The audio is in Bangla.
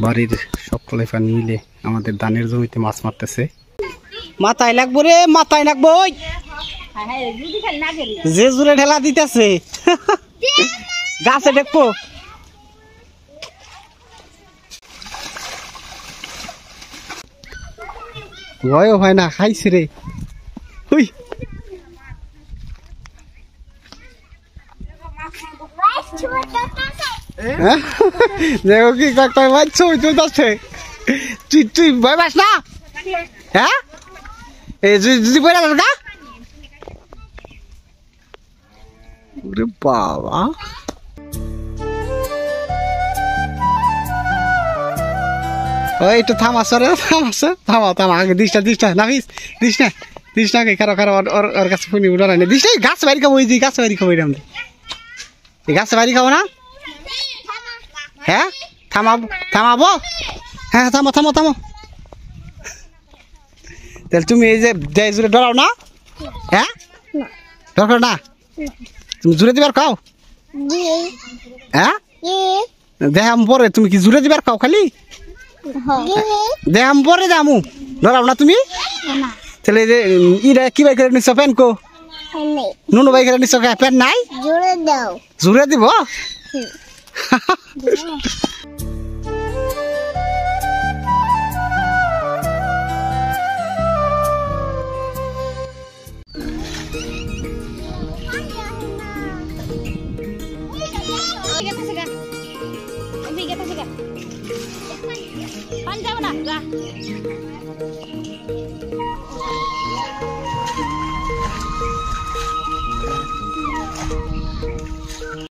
বাড়ির সকলে মিলে আমাদের ধানের জমিতে মাছ মারতেছে। মাথায় লাগবো রে, মাথায় লাগবো, যে জোরে ঠেলা দিতেছে গাছে দেখবো। ভয়ও হয় না, খাইছে রে। হুই দেখো কি কয় বাচ্চা ওই চলতেছে। তুই তুই ভয় পাস না? হ্যাঁ এই যদি বলে না বাবা। ওই একটু থামাস রে, থামাস, থামা থামা আগে দিস না নাফিস, দিস না কে খারো খারো ওর কাছে ফোন উড়া না দিস না। গাছ বাড়ি খাবো, এই যে গাছ বাড়ি খাবো, আমরা এই গাছে বাড়ি খাবো না। হ্যাঁ থামাবো, হ্যাঁ থামো তাহলে তুমি এই যে জোরে ডরাও না? হ্যাঁ দরকার না, তুমি জোরে দিবার খাও। হ্যাঁ দেখাম পরে, তুমি কি জোরে দিবার খাও খালি? দেখাম পরে যামু, ডরাও না তুমি। তাহলে যে ইরা কি বাই করে নিচ্ছ প্যান কো? নুনু বাই করে নিচ্ছ প্যান নাই? জোরে দিব।